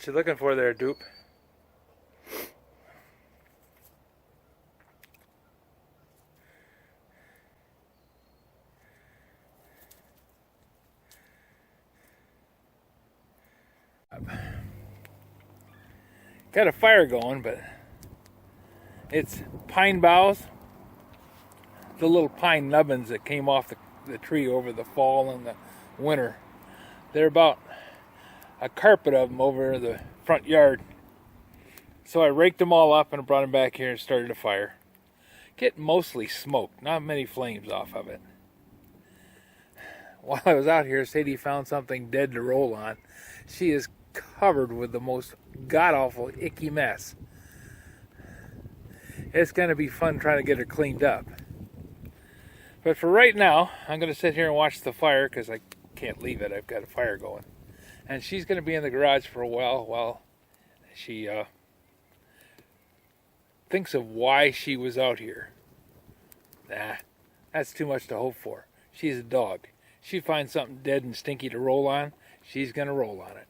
What you looking for there, dupe? Got a fire going, but it's pine boughs, the little pine nubbins that came off the tree over the fall and the winter. They're about a carpet of them over the front yard. So I raked them all up and brought them back here and started a fire. Getting mostly smoke, not many flames off of it. While I was out here, Sadie found something dead to roll on. She is covered with the most god-awful, icky mess. It's going to be fun trying to get her cleaned up. But for right now, I'm going to sit here and watch the fire because I can't leave it. I've got a fire going. And she's going to be in the garage for a while she thinks of why she was out here. Nah, that's too much to hope for. She's a dog. She finds something dead and stinky to roll on, she's going to roll on it.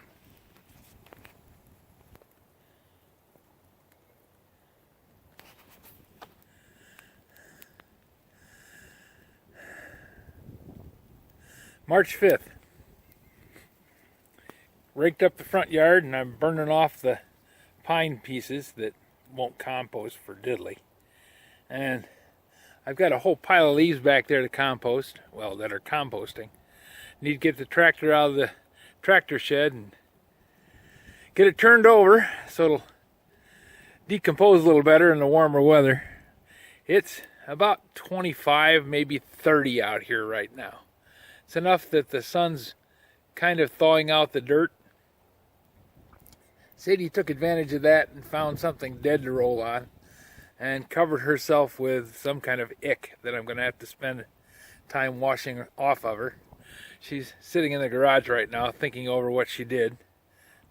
March 5th. Raked up the front yard and I'm burning off the pine pieces that won't compost for diddly. And I've got a whole pile of leaves back there to compost, well, that are composting. Need to get the tractor out of the tractor shed and get it turned over so it'll decompose a little better in the warmer weather. It's about 25, maybe 30 out here right now. It's enough that the sun's kind of thawing out the dirt. Sadie took advantage of that and found something dead to roll on and covered herself with some kind of ick that I'm going to have to spend time washing off of her. She's sitting in the garage right now thinking over what she did.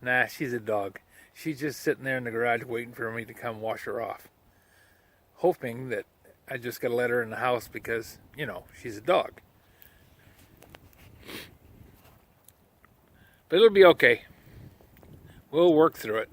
Nah, she's a dog. She's just sitting there in the garage waiting for me to come wash her off. Hoping that I just got to let her in the house because, you know, she's a dog. But it'll be okay. We'll work through it.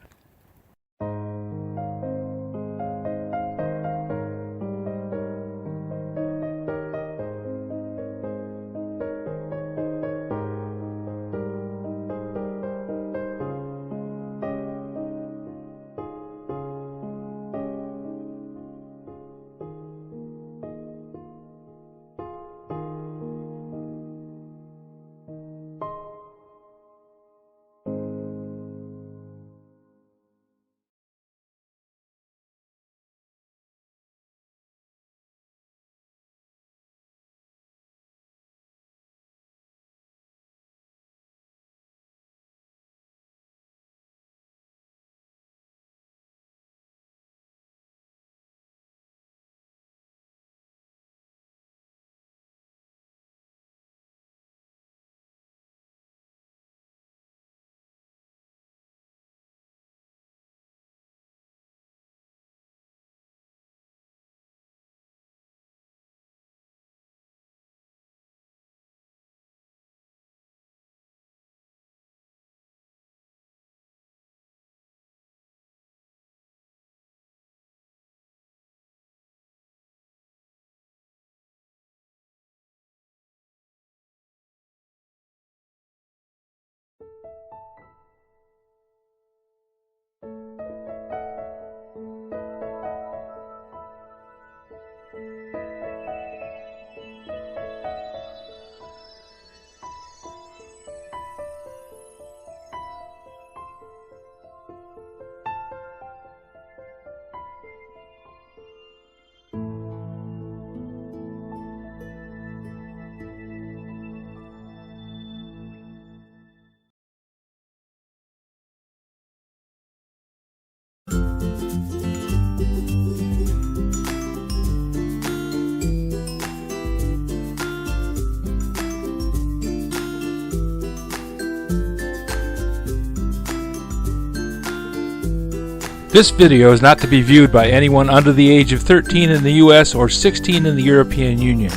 This video is not to be viewed by anyone under the age of 13 in the U.S. or 16 in the European Union,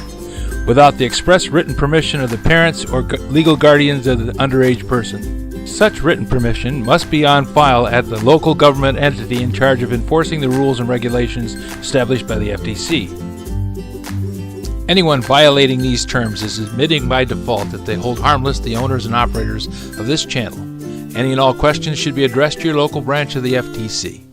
without the express written permission of the parents or legal guardians of the underage person. Such written permission must be on file at the local government entity in charge of enforcing the rules and regulations established by the FTC. Anyone violating these terms is admitting by default that they hold harmless the owners and operators of this channel. Any and all questions should be addressed to your local branch of the FTC.